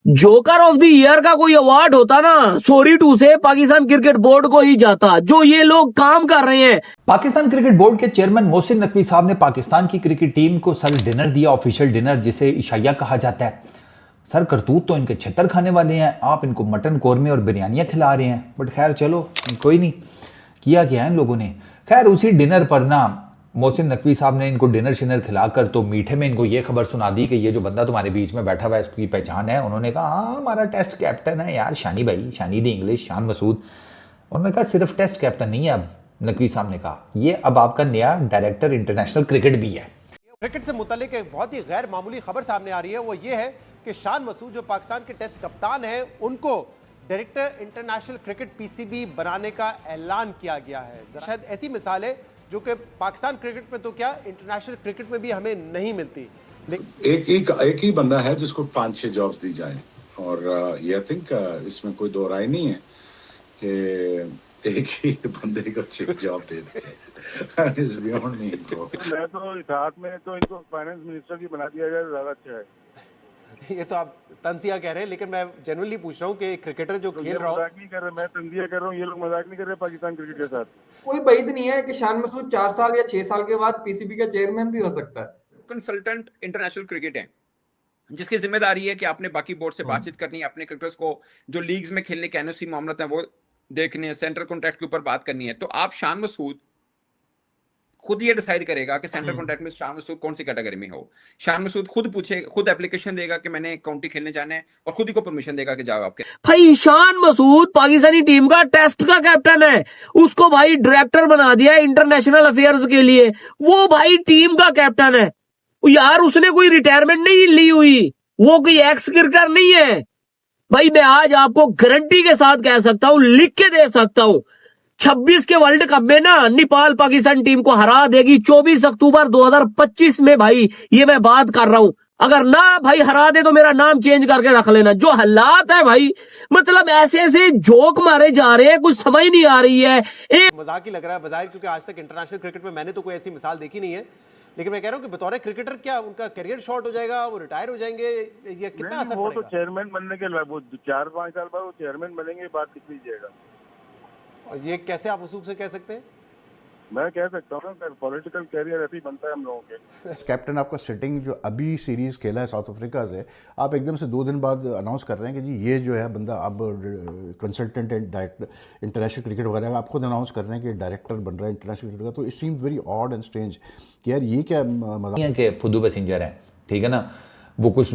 Joker of the year का कोई award होता ना, सॉरी टू से पाकिस्तान क्रिकेट बोर्ड को ही जाता। जो ये लोग काम कर रहे हैं। पाकिस्तान क्रिकेट बोर्ड के चेयरमैन मोहसिन नकवी साहब ने पाकिस्तान की क्रिकेट टीम को सर डिनर दिया, ऑफिशियल डिनर जिसे इशाया कहा जाता है। सर करतूत तो इनके छत्तर खाने वाले हैं, आप इनको मटन कौरमे और बिरयानियां खिला रहे हैं। बट खैर चलो कोई नहीं, किया क्या है इन लोगों ने। खैर उसी डिनर पर ना मोहसिन नकवी साहब ने इनको डिनर शिनर खिलाकर तो मीठे में इनको ये खबर सुना दी कि ये जो बंदा तुम्हारे बीच में बैठा हुआ है इसकी पहचान है। उन्होंने कहा हाँ हमारा टेस्ट कैप्टन है यार, शानी भाई, शानी दी इंग्लिश, शान मसूद। उन्होंने कहा सिर्फ टेस्ट कैप्टन नहीं है, अब नकवी साहब ने कहा ये अब आपका नया डायरेक्टर इंटरनेशनल क्रिकेट भी है। क्रिकेट से मुतालिक एक बहुत ही गैर मामूली खबर सामने आ रही है, वो ये है कि शान मसूद जो पाकिस्तान के टेस्ट कप्तान है, उनको डायरेक्टर इंटरनेशनल क्रिकेट पीसीबी बनाने का ऐलान किया गया है। शायद ऐसी मिसाल है जो कि पाकिस्तान क्रिकेट में तो क्या इंटरनेशनल क्रिकेट में भी हमें नहीं मिलती। एक ही बंदा है जिसको 5-6 जॉब्स दी जाए और ये आई थिंक इसमें कोई दो राय नहीं है कि एक ही बंदे को 6 जॉब दे दी जाए। मैं तो इतिहाद में तो इनको फाइनेंस मिनिस्टर भी बना दिया जाए, ज्यादा अच्छा है। ये तो आप तंजिया कह रहे हैं, लेकिन मैं जेन्युइनली पूछ रहा हूँ कि क्रिकेटर जो खेल रहा मजाक नहीं कर रहे, मैं तंजिया कर रहा हूँ, ये लोग मजाक नहीं कर रहे पाकिस्तान क्रिकेट के साथ। कोई बात नहीं है कि शान मसूद 4 साल या 6 साल के बाद पीसीबी का चेयरमैन भी हो सकता है। कंसल्टेंट इंटरनेशनल क्रिकेट है जिसकी जिम्मेदारी है कि आपने बाकी बोर्ड से बातचीत करनी है, अपने क्रिकेटर्स को जो लीग्स में खेलने के एनओसी मामला है वो देखने हैं, सेंट्रल कॉन्ट्रैक्ट के ऊपर बात करनी है। तो आप शान मसूद खुद ये डिसाइड करेगा कि सेंट्रल कॉन्ट्रैक्ट में शान मसूद कौन सी कैटेगरी में हो। शान मसूद खुद पूछे, खुद एप्लीकेशन देगा कि मैंने काउंटी खेलने जाना है और खुद ही को परमिशन देगा कि जाओ आपके। भाई शान मसूद पाकिस्तानी टीम का टेस्ट का कैप्टन है, उसको भाई डायरेक्टर बना दिया है इंटरनेशनल अफेयर्स के लिए। वो भाई टीम का कैप्टन है यार, उसने कोई रिटायरमेंट नहीं ली हुई, वो कोई एक्स क्रिकेटर नहीं है। भाई मैं आज आपको गारंटी के साथ कह सकता हूं, लिख के दे सकता हूं, 26 के वर्ल्ड कप में ना नेपाल पाकिस्तान टीम को हरा देगी 24 अक्टूबर 2025 में। भाई ये मैं बात कर रहा हूं, अगर ना भाई हरा दे तो मेरा नाम चेंज करके रख लेना। जो हालात है भाई, मतलब ऐसे ऐसे जोक मारे जा रहे हैं, कुछ समझ नहीं आ रही है। मजाक ही लग रहा है बजाय, क्योंकि आज तक इंटरनेशनल क्रिकेट में मैंने तो कोई ऐसी मिसाल देखी नहीं है। लेकिन मैं कह रहा हूँ कि बतौर क्रिकेटर क्या उनका करियर शॉर्ट हो जाएगा, वो रिटायर हो जाएंगे, ये कितना असर वो पड़ेगा? तो चेयरमैन बनने के बाद, वो 4-5 साल बाद वो चेयरमैन बनेंगे, बात लिख लीजिएगा। और ये कैसे आप वसूख से कह सकते हैं? मैं कह सकता हूँ ना, पॉलिटिकल कैरियर ऐसे ही बनता है हम लोगों के। कैप्टन आपका सिटिंग जो अभी सीरीज खेला है साउथ अफ्रीका से, आप एकदम से 2 दिन बाद अनाउंस कर रहे हैं कि जी ये जो है बंदा अब consultant and director international cricket वगैरह, आप खुद अनाउंस कर रहे हैं कि डायरेक्टर बन रहा है इंटरनेशनल क्रिकेट का। तो it seems very odd and strange कि यार ये क्या मजाक के फुदू पैसेंजर है, ठीक है ना। वो कुछ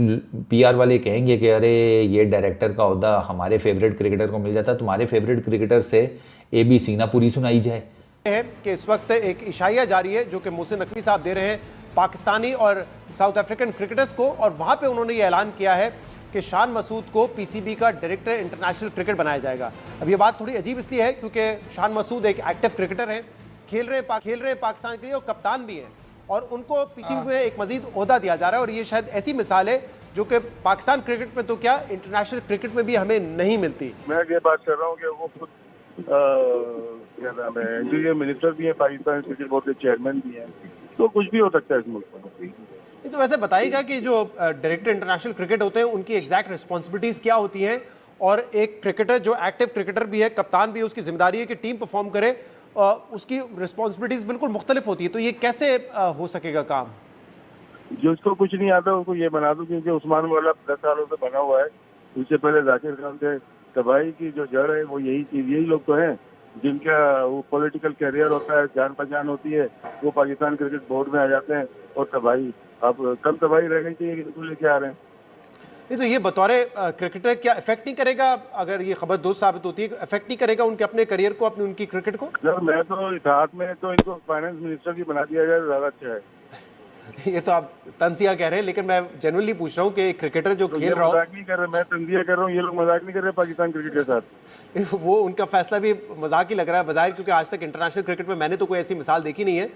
पीआर वाले कहेंगे कि अरे ये डायरेक्टर का ओहदा हमारे फेवरेट क्रिकेटर को मिल जाता, तुम्हारे फेवरेट क्रिकेटर से ABC ना पूरी सुनाई जाए। है कि इस वक्त एक इशाया जारी है जो कि मोहसिन नकवी साहब दे रहे हैं पाकिस्तानी और साउथ अफ्रीकन क्रिकेटर्स को, और वहां पे उन्होंने ये ऐलान किया है कि शान मसूद को पीसीबी का डायरेक्टर इंटरनेशनल क्रिकेट बनाया जाएगा। अब ये बात थोड़ी अजीब इसलिए है क्योंकि शान मसूद एक एक्टिव क्रिकेटर हैं, खेल रहे हैं पाकिस्तान के लिए और कप्तान भी हैं, और उनको पीसीबी में एक मजीद ओहदा दिया जा रहा है। और ये शायद ऐसी मिसाल है जो कि पाकिस्तान क्रिकेट में तो क्या इंटरनेशनल क्रिकेट में भी हमें नहीं मिलती। मैं ये बात कर रहा हूँ कि वो खुद क्या नाम है, इंटीरियर मिनिस्टर भी है, पाकिस्तान क्रिकेट बोर्ड के चेयरमैन भी हैं, तो कुछ भी हो सकता है इस मुल्क में। तो वैसे बताइएगा कि जो डायरेक्टर इंटरनेशनल क्रिकेट होते हैं उनकी एग्जैक्ट रिस्पॉन्सिबिलिटीज क्या होती हैं, और एक क्रिकेटर जो एक्टिव क्रिकेटर भी है, कप्तान भी है, उसकी जिम्मेदारी है कि टीम परफॉर्म करे, उसकी रिस्पॉन्सिबिलिटीज बिल्कुल मुख्तलिफ होती है। तो ये कैसे हो सकेगा काम? जिसको कुछ नहीं आता उसको ये बना दो, क्योंकि उस्मान वाला 10 सालों से बना हुआ है। उससे पहले जाकिर खान थे। तबाही की जो जड़ है वो यही चीज, यही लोग तो हैं जिनका वो पॉलिटिकल कैरियर होता है, जान पहचान होती है, वो पाकिस्तान क्रिकेट बोर्ड में आ जाते हैं और तबाही। अब कम तबाही रहनी चाहिए कि लेके आ रहे हैं। नहीं तो ये बतौर क्रिकेटर क्या इफेक्ट नहीं करेगा, अगर ये खबर दोस्त साबित होती है, इफेक्ट नहीं करेगा उनके अपने करियर को, अपनी उनकी क्रिकेट को? सर मैं तो इतिहाद में तो इनको फाइनेंस मिनिस्टर भी बना दिया जाए, ज्यादा अच्छा है। ये तो आप तंजिया कह रहे हैं, लेकिन मैं जेन्युइनली पूछ रहा हूँ कि क्रिकेटर जो खेल रहा हो। मजाक नहीं कर रहे, मैं तंजिया कर रहा हूँ, ये लोग मजाक नहीं कर रहे पाकिस्तान क्रिकेट के साथ। वो उनका फैसला भी मजाक ही लग रहा है बजाय, क्योंकि आज तक इंटरनेशनल क्रिकेट में मैंने तो कोई ऐसी मिसाल देखी नहीं है।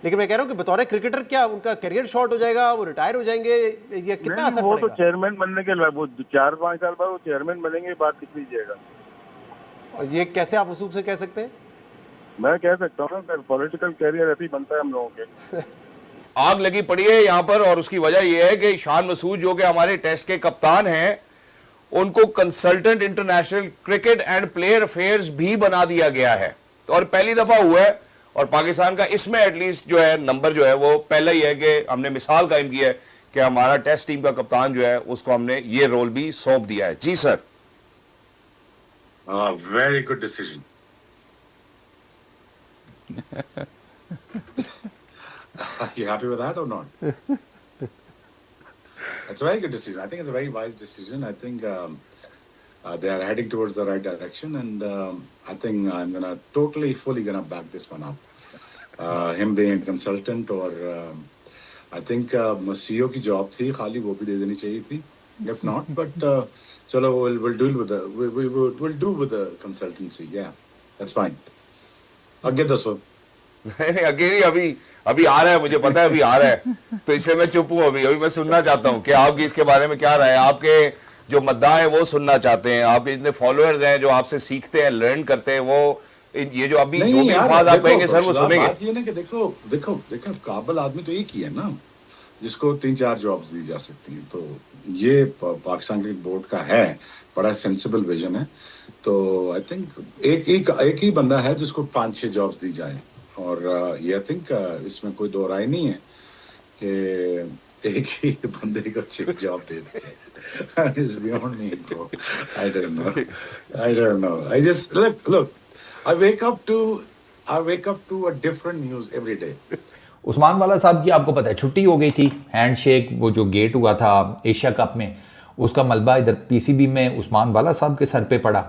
लेकिन मैं कह रहा हूँ कि बतौर क्रिकेटर क्या उनका करियर शॉर्ट हो जाएगा, वो रिटायर हो जाएंगे, ये कितना असर वो पड़ेगा? तो चेयरमैन बनने के बाद, वो 4-5 साल बाद वो चेयरमैन बनेंगे, बात लिख लीजिएगा। और ये कैसे आप वसूख से कह सकते हैं? मैं कह सकता हूँ ना, पॉलिटिकल कैरियर ऐसे ही बनता है हम लोगों के। आग लगी पड़ी है यहाँ पर, और उसकी वजह यह है कि शान मसूद जो कि हमारे टेस्ट के कप्तान हैं, उनको consultant international cricket and player affairs भी बना दिया गया है। तो और पहली दफा हुआ है, और पाकिस्तान का इसमें एटलीस्ट जो है नंबर जो है वो पहला ही है कि हमने मिसाल कायम की है कि हमारा टेस्ट टीम का कप्तान जो है उसको हमने ये रोल भी सौंप दिया है। जी sir. Very good decision. You happy with that or not? It's a very good decision. I think it's a very wise decision. I think they are heading towards the right direction, and I think I'm gonna fully gonna back this one up. Him being a consultant, or I think CEO की job थी, खाली वो भी दे देनी चाहिए थी. If not, but चलो we'll deal with we'll do with the consultancy. Yeah, that's fine. आगे दसो। नहीं अभी अभी आ रहा है, मुझे पता है अभी आ रहा है, तो इसलिए मैं चुप हूँ। अभी मैं सुनना चाहता हूँ कि आपकी इसके बारे में क्या राय है। आपके जो मद्दाह हैं वो सुनना चाहते हैं, आपके जितने फॉलोअर्स हैं जो आपसे सीखते हैं, लर्न करते हैं, वो ये जो अभी जो भी अल्फाज आप कहेंगे सर वो सुनेंगे। बात ये ना कि देखो काबिल आदमी तो एक ही है ना जिसको 3-4 जॉब्स दी जा सकती हैं। तो ये पाकिस्तान क्रिकेट बोर्ड का है, बड़ा सेंसिबल विजन है। तो आई थिंक एक ही बंदा है जिसको 5-6 जॉब्स दी जाए, और ये आई थिंक इसमें कोई दो राय नहीं है कि एक ही बंदे को 6 job they the. It's beyond me, bro. I don't know. I just look. I wake up to a different news every day. Usman वाला साहब की आपको पता है छुट्टी हो गई थी। हैंडशेक वो जो गेट हुआ था एशिया कप में, उसका मलबा इधर पीसीबी में उस्मान वाला साहब के सर पे पड़ा।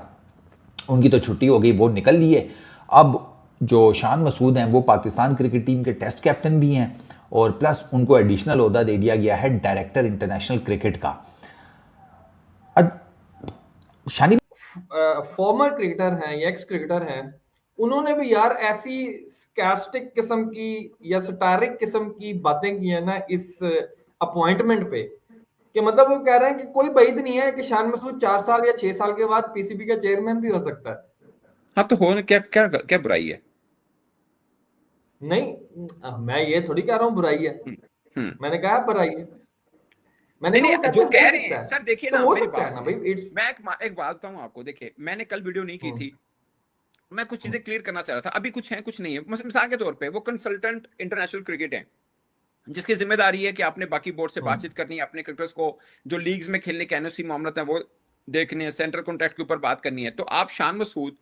उनकी तो छुट्टी हो गई, वो निकल लिए। अब जो शान मसूद हैं वो पाकिस्तान क्रिकेट टीम के टेस्ट कैप्टन भी हैं, और प्लस उनको एडिशनल ओहदा दे दिया गया है डायरेक्टर इंटरनेशनल क्रिकेट का। शानी फॉर्मर क्रिकेटर हैं या एक्स क्रिकेटर हैं, उन्होंने भी यार ऐसी स्कैस्टिक किस्म की या सटारिक किस्म की बातें की है ना इस अपॉइंटमेंट पे, कि मतलब वो कह रहे हैं कि कोई बैद नहीं है कि शान मसूद 4 साल या 6 साल के बाद पीसीबी का चेयरमैन भी हो सकता है। हाँ तो हो क्या क्या क्या बुराई है? नहीं, मैं ये थोड़ी कह रहा हूँ बुराई है, मैंने कहा बुराई है। मैंने नहीं, जो कह रहे हैं सर देखिए ना, मेरी बात ना भाई, मैं एक बात बताऊं आपको। देखिए मैंने कल वीडियो नहीं की थी, मैं कुछ चीजें क्लियर करना चाह रहा था। अभी कुछ है कुछ नहीं है। मिसाल के तौर पे वो कंसल्टेंट इंटरनेशनल क्रिकेट है जिसकी जिम्मेदारी है कि आपने बाकी बोर्ड से बातचीत करनी है, अपने क्रिकेटर्स को जो लीग्स में खेलने के एनओसी मामले हैं वो देखने हैं, सेंट्रल कॉन्ट्रैक्ट के ऊपर बात करनी है। तो आप शान मसूद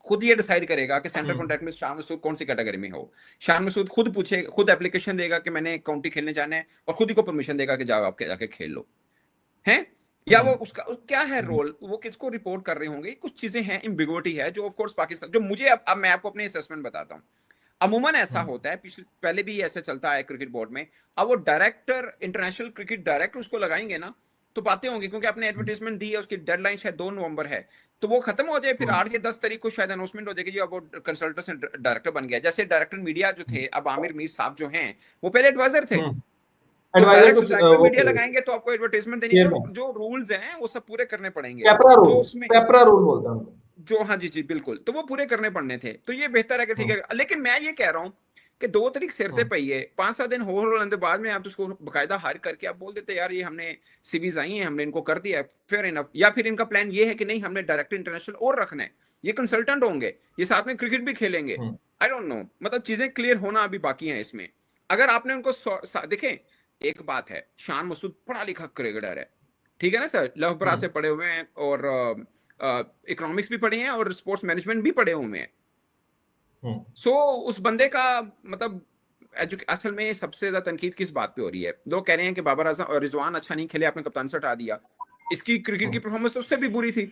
खुद ये डिसाइड करेगा कि सेंट्रल कॉन्ट्रैक्ट में शान मसूद कौन सी कैटेगरी में हो। शान मसूद खुद पूछे, खुद एप्लीकेशन देगा कि मैंने काउंटी खेलने जाना है, और खुद ही को परमिशन देगा कि जाओ आपके जाके खेल लो, हैं? या वो उसका क्या है रोल, वो किसको रिपोर्ट कर रहे होंगे? कुछ चीजें हैं, एम्बिग्युइटी है जो ऑफ कोर्स पाकिस्तान, जो मुझे अब मैं आपको अपनी असेसमेंट बताता हूँ। अमूमन ऐसा होता है, पहले भी ऐसे चलता है क्रिकेट बोर्ड में। अब वो डायरेक्टर, इंटरनेशनल क्रिकेट डायरेक्टर उसको लगाएंगे ना तो बातें होंगी, क्योंकि आपने एडवर्टाइजमेंट दी है, उसकी डेडलाइन शायद 2 नवंबर है, तो वो खत्म हो जाए, फिर 8 या 10 तारीख को शायद अनाउंसमेंट हो जाएगी जी अब वो कंसल्टेंट से डायरेक्टर बन गया। जैसे डायरेक्टर मीडिया जो थे, अब आमिर मीर साहब जो हैं वो पहले एडवाइजर थे, डायरेक्टर मीडिया लगाएंगे तो आपको एडवर्टाइजमेंट देनी है, जो रूल्स हैं वो सब पूरे करने पड़ेंगे। तो उसमें पेपरा रूल बोलता हूं जो, हाँ जी बिल्कुल, तो वो पूरे करने पड़ने थे। तो ये बेहतर है कि ठीक है, लेकिन मैं ये कह रहा हूँ कि 2 तारीख सिर ते पई है, 5-7 दिन होने बाद में आप उसको बकायदा हायर करके आप बोल देते यार ये हमने सीवीज आई हैं, हमने इनको कर दिया, फेयर इनफ। या फिर इनका प्लान ये है कि नहीं हमने डायरेक्टर इंटरनेशनल और रखना है, ये कंसल्टेंट होंगे, ये साथ में क्रिकेट भी खेलेंगे। आई डोंट नो, मतलब चीजें क्लियर होना अभी बाकी है इसमें। अगर आपने उनको देखें, एक बात है, शान मसूद पढ़ा लिखा क्रिकेटर है, ठीक है ना सर, लवबरा से पढ़े हुए हैं, और इकोनॉमिक्स भी पढ़े हैं, और स्पोर्ट्स मैनेजमेंट भी पढ़े हुए हैं। सो उस बंदे का मतलब असल में सबसे ज्यादा तनकीद किस बात पे हो रही है? लोग कह रहे हैं कि बाबर आजम और रिजवान अच्छा नहीं खेले, आपने कप्तान से हटा दिया। इसकी क्रिकेट की परफॉर्मेंस उससे भी बुरी थी,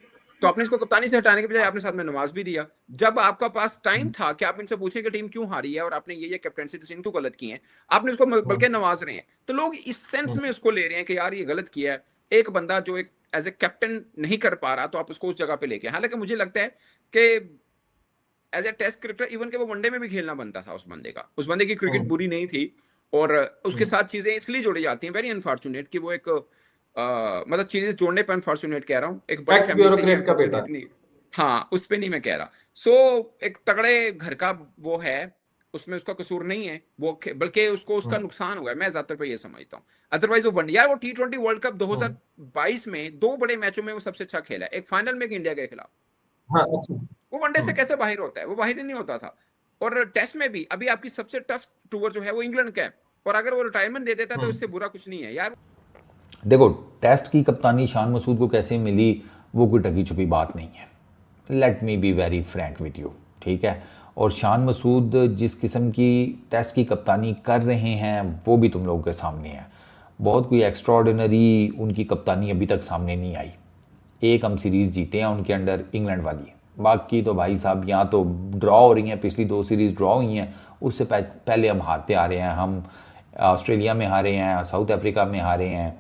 तो आपने इसको कप्तानी से हटाने के बजाय आपने साथ में नवाज भी दिया। जब आपका पास टाइम था कि आप इनसे पूछे कि टीम क्यों हारी है और आपने ये कैप्टनसी डिसीजन क्यों गलत किए हैं, आपने उसको बल्कि नवाज रहे हैं। तो लोग इस सेंस में उसको ले रहे हैं कि यार ये गलत किया है, एक बंदा जो एक एज ए कैप्टन नहीं कर पा रहा तो आप उसको उस जगह पे लेके। हालांकि मुझे लगता है कि as a test cricketer even के वो वनडे में भी खेलना बनता था उस बंदे का, उस बंदे की क्रिकेट बुरी नहीं थी, और उसके साथ चीजें इसलिए जोड़ी जाती हैं, वेरी अनफॉर्चुनेट कि वो एक मतलब चीजें जोड़ने पर अनफॉर्चुनेट कह रहा हूँ, एक बड़े फैमिली का बेटा, हाँ उस पे नहीं मैं कह रहा। सो एक तगड़े घर का वो है, उसमें उसका कसूर नहीं है, वो बल्कि उसको उसका नुकसान हुआ है, मैं ज्यादातर पे ये समझता हूँ। अदरवाइज वो यार वो T20 वर्ल्ड कप 2022 में 2 बड़े मैचों में वो सबसे अच्छा खेला है, एक फाइनल में एक इंडिया के खिलाफ। हाँ अच्छा। वो वनडे से कैसे बाहर होता है, वो बाहर ही नहीं होता था। और टेस्ट में भी अभी आपकी सबसे टफ टूर जो है वो इंग्लैंड का है, और अगर वो रिटायरमेंट दे देता है तो इससे बुरा कुछ नहीं है यार। देखो, टेस्ट की कप्तानी शान मसूद को कैसे मिली वो कोई ढकी छुपी बात नहीं है। Let me be very Frank with you, ठीक है। और शान मसूद जिस किस्म की टेस्ट की कप्तानी कर रहे हैं वो भी तुम लोगों के सामने है। बहुत कोई एक्स्ट्राऑर्डिनरी उनकी कप्तानी अभी तक सामने नहीं आई। एक हम सीरीज़ जीते हैं उनके अंडर, इंग्लैंड वाली। बाकी तो भाई साहब यहाँ तो ड्रॉ हो रही हैं, पिछली 2 सीरीज़ ड्रॉ हुई हैं, उससे पहले हम हारते आ रहे हैं। हम ऑस्ट्रेलिया में हारे हैं, साउथ अफ्रीका में हारे हैं,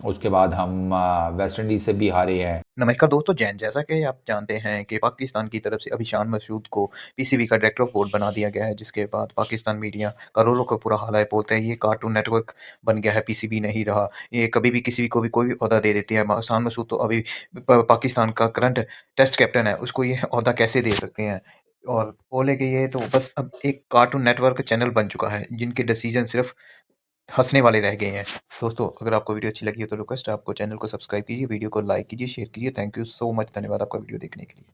उसके बाद हम वेस्ट इंडीज़ से भी हारे हैं। नमस्कार दोस्तों, जैन, जैसा कि आप जानते हैं कि पाकिस्तान की तरफ से अभी शान मसूद को पीसीबी का डायरेक्टर ऑफ बोर्ड बना दिया गया है, जिसके बाद पाकिस्तान मीडिया करोड़ों का पूरा हाल है, बोलते हैं ये कार्टून नेटवर्क बन गया है, पीसीबी नहीं रहा, ये कभी भी किसी को भी कोई भी ओहदा दे देती है। शान मसूद तो अभी पाकिस्तान का करंट टेस्ट कैप्टन है, उसको ये ओहदा कैसे दे सकते हैं? और बोले कि ये तो बस अब एक कार्टून नेटवर्क चैनल बन चुका है, जिनके डिसीजन सिर्फ हंसने वाले रह गए हैं। दोस्तों, अगर आपको वीडियो अच्छी लगी हो तो रिक्वेस्ट है आपको चैनल को सब्सक्राइब कीजिए, वीडियो को लाइक कीजिए, शेयर कीजिए। थैंक यू सो मच, धन्यवाद आपका वीडियो देखने के लिए।